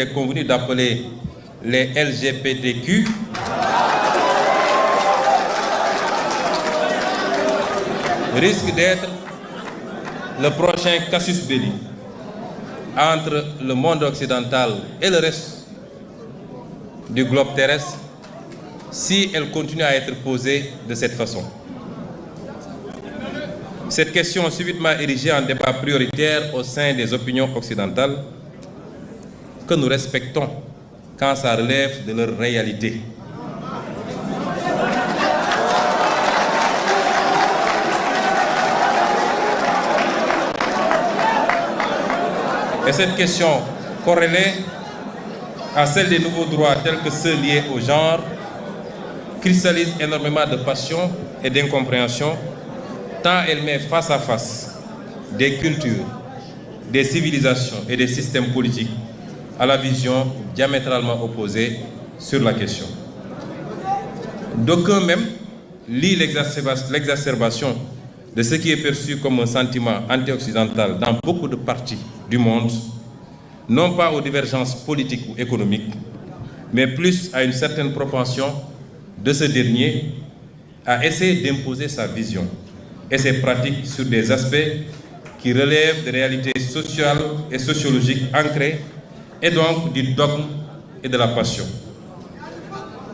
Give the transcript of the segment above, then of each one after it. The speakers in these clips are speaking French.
est convenu d'appeler les LGBTQ risque d'être le prochain casus belli entre le monde occidental et le reste du globe terrestre si elle continue à être posée de cette façon. Cette question est subitement érigée en débat prioritaire au sein des opinions occidentales que nous respectons quand ça relève de leur réalité. Et cette question corrélée à celle des nouveaux droits tels que ceux liés au genre cristallise énormément de passion et d'incompréhension tant elle met face à face des cultures, des civilisations et des systèmes politiques à la vision diamétralement opposée sur la question. D'aucuns même lient l'exacerbation de ce qui est perçu comme un sentiment anti-occidental dans beaucoup de parties du monde, non pas aux divergences politiques ou économiques, mais plus à une certaine propension de ce dernier à essayer d'imposer sa vision et ses pratiques sur des aspects qui relèvent de réalités sociales et sociologiques ancrées et donc du dogme et de la passion.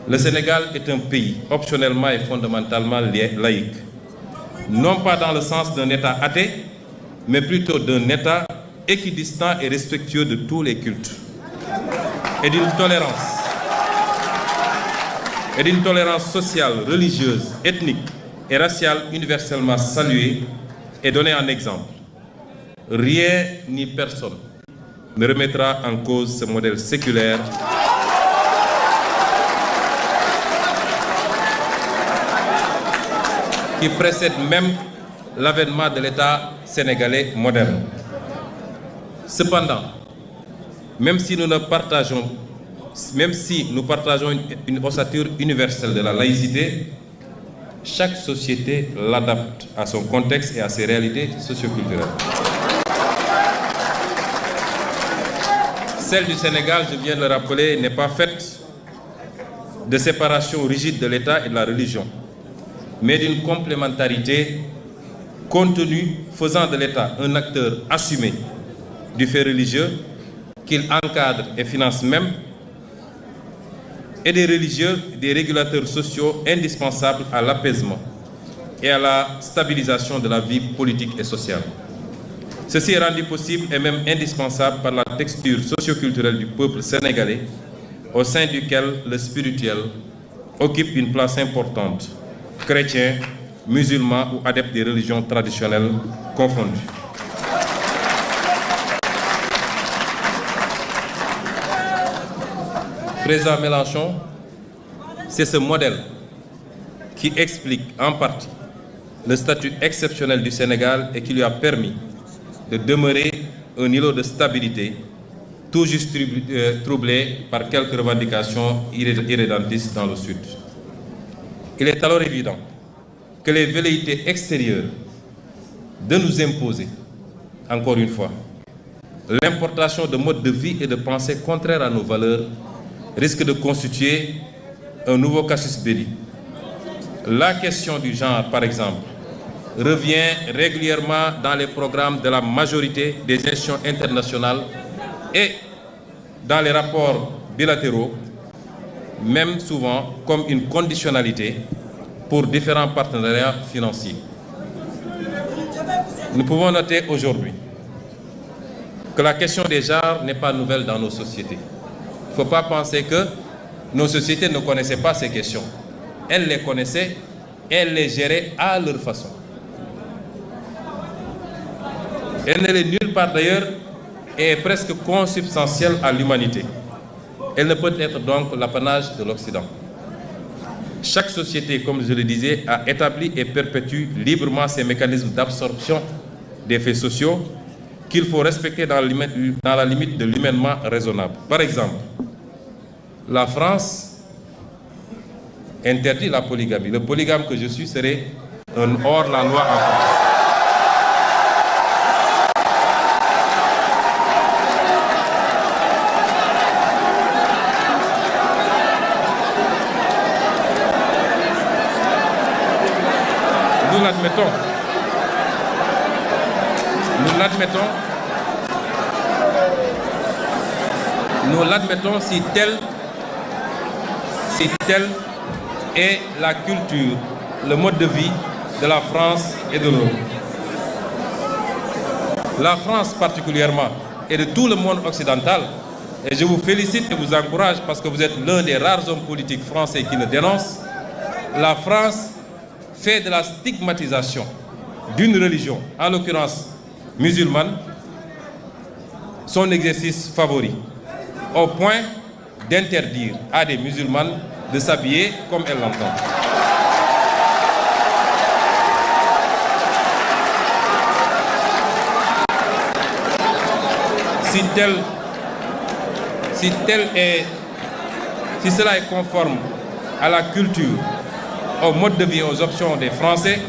Le Sénégal est un pays optionnellement et fondamentalement laïque, non pas dans le sens d'un État athée, mais plutôt d'un État équidistant et respectueux de tous les cultes et d'une tolérance sociale, religieuse, ethnique et raciale universellement saluée et donnée en exemple. Rien ni personne ne remettra en cause ce modèle séculaire qui précède même l'avènement de l'État sénégalais moderne. Cependant, même si nous partageons une ossature universelle de la laïcité, chaque société l'adapte à son contexte et à ses réalités socioculturelles. Celle du Sénégal, je viens de le rappeler, n'est pas faite de séparation rigide de l'État et de la religion, mais d'une complémentarité contenue faisant de l'État un acteur assumé du fait religieux qu'il encadre et finance même, et des religieux, des régulateurs sociaux indispensables à l'apaisement et à la stabilisation de la vie politique et sociale. Ceci est rendu possible et même indispensable par la texture socioculturelle du peuple sénégalais, au sein duquel le spirituel occupe une place importante, chrétiens, musulmans ou adeptes des religions traditionnelles confondues. Président Mélenchon, c'est ce modèle qui explique en partie le statut exceptionnel du Sénégal et qui lui a permis de demeurer un îlot de stabilité, tout juste troublé par quelques revendications irrédentistes dans le Sud. Il est alors évident que les velléités extérieures de nous imposer, encore une fois, l'importation de modes de vie et de pensée contraires à nos valeurs risque de constituer un nouveau casus belli. La question du genre, par exemple, revient régulièrement dans les programmes de la majorité des institutions internationales et dans les rapports bilatéraux, même souvent comme une conditionnalité pour différents partenariats financiers. Nous pouvons noter aujourd'hui que la question des genres n'est pas nouvelle dans nos sociétés. Il ne faut pas penser que nos sociétés ne connaissaient pas ces questions. Elles les connaissaient et elles les géraient à leur façon. Elle n'est nulle part d'ailleurs et est presque consubstantielle à l'humanité. Elle ne peut être donc l'apanage de l'Occident. Chaque société, comme je le disais, a établi et perpétue librement ses mécanismes d'absorption des faits sociaux qu'il faut respecter dans la limite de l'humainement raisonnable. Par exemple, la France interdit la polygamie. Le polygame que je suis serait un hors-la-loi en France. nous l'admettons. Nous l'admettons si telle est la culture, le mode de vie de la France et de l'Europe. La France particulièrement et de tout le monde occidental, et je vous félicite et vous encourage parce que vous êtes l'un des rares hommes politiques français qui le dénoncent, la France fait de la stigmatisation d'une religion, en l'occurrence musulmane, son exercice favori, au point d'interdire à des musulmanes de s'habiller comme elles l'entendent. Si cela est conforme à la culture, au mode de vie, aux options des Français,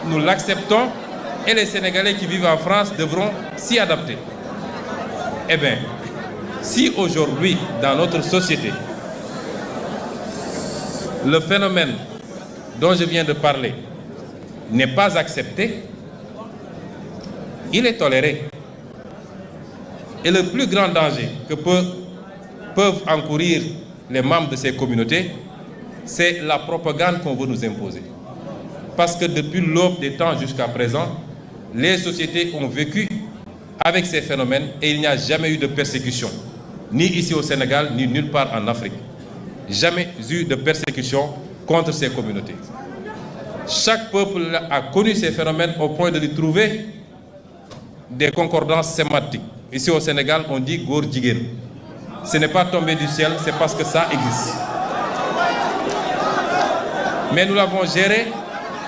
nous l'acceptons et les Sénégalais qui vivent en France devront s'y adapter. Eh bien, si aujourd'hui, dans notre société, le phénomène dont je viens de parler n'est pas accepté, il est toléré. Et le plus grand danger que peuvent encourir les membres de ces communautés, c'est la propagande qu'on veut nous imposer. Parce que depuis l'aube des temps jusqu'à présent, les sociétés ont vécu avec ces phénomènes et il n'y a jamais eu de persécution, ni ici au Sénégal, ni nulle part en Afrique. Jamais eu de persécution contre ces communautés. Chaque peuple a connu ces phénomènes au point de lui trouver des concordances sémantiques. Ici au Sénégal, on dit Gor Djigen. Ce n'est pas tombé du ciel, c'est parce que ça existe. Mais nous l'avons géré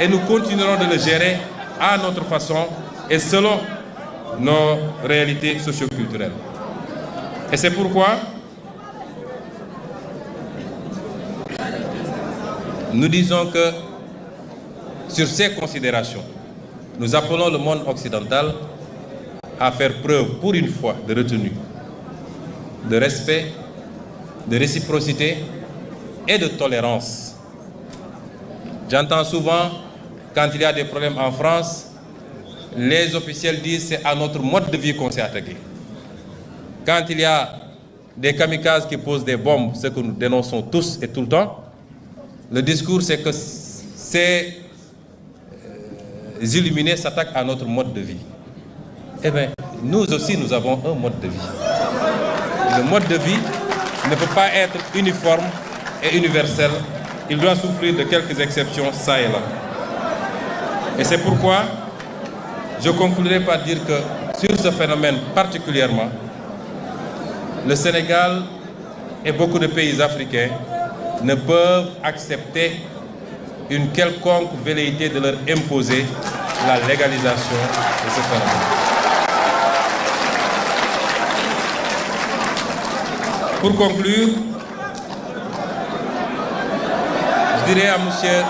et nous continuerons de le gérer à notre façon et selon nos réalités socioculturelles. Et c'est pourquoi nous disons que sur ces considérations, nous appelons le monde occidental à faire preuve pour une fois de retenue, de respect, de réciprocité et de tolérance. J'entends souvent, quand il y a des problèmes en France, les officiels disent c'est à notre mode de vie qu'on s'est attaqué. Quand il y a des kamikazes qui posent des bombes, ce que nous dénonçons tous et tout le temps, le discours c'est que ces illuminés s'attaquent à notre mode de vie. Eh bien, nous aussi, nous avons un mode de vie. Le mode de vie ne peut pas être uniforme et universel. Il doit souffrir de quelques exceptions, ça et là. Et c'est pourquoi je conclurai par dire que sur ce phénomène particulièrement, le Sénégal et beaucoup de pays africains ne peuvent accepter une quelconque velléité de leur imposer la légalisation de ce phénomène. Pour conclure, je dirais à monsieur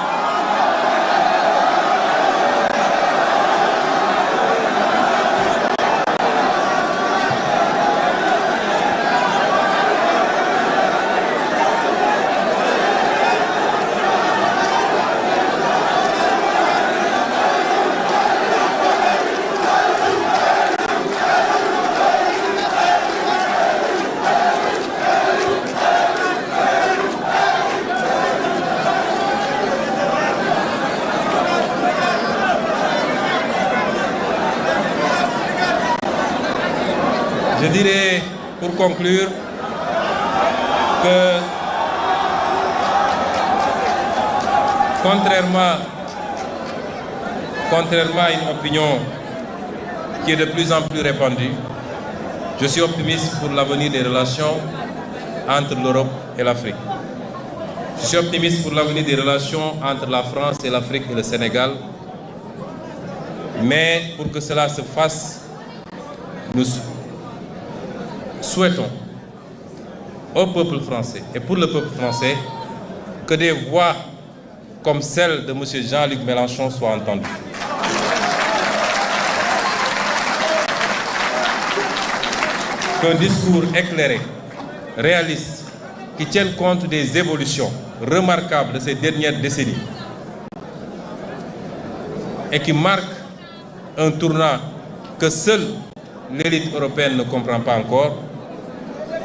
je dirais, pour conclure, que contrairement à une opinion qui est de plus en plus répandue, je suis optimiste pour l'avenir des relations entre l'Europe et l'Afrique. Je suis optimiste pour l'avenir des relations entre la France et l'Afrique et le Sénégal. Mais pour que cela se fasse, nous souhaitons au peuple français et pour le peuple français que des voix comme celle de M. Jean-Luc Mélenchon soient entendues. Qu'un discours éclairé, réaliste, qui tienne compte des évolutions remarquables de ces dernières décennies et qui marque un tournant que seule l'élite européenne ne comprend pas encore,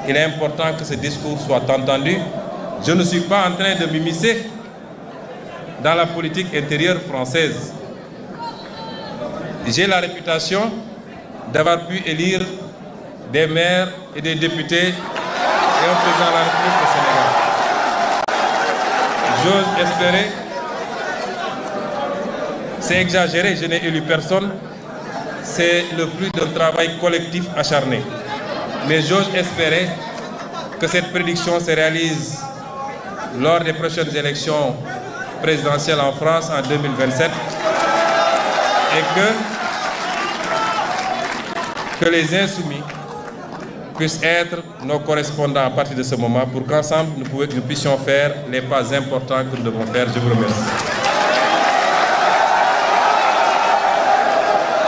il est important que ce discours soit entendu. Je ne suis pas en train de m'immiscer dans la politique intérieure française. J'ai la réputation d'avoir pu élire des maires et des députés et un président de la République au Sénégal. J'ose espérer, c'est exagéré, je n'ai élu personne, c'est le fruit d'un travail collectif acharné. Mais j'ose espérer que cette prédiction se réalise lors des prochaines élections présidentielles en France en 2027 et que les insoumis puissent être nos correspondants à partir de ce moment pour qu'ensemble nous puissions faire les pas importants que nous devons faire. Je vous remercie.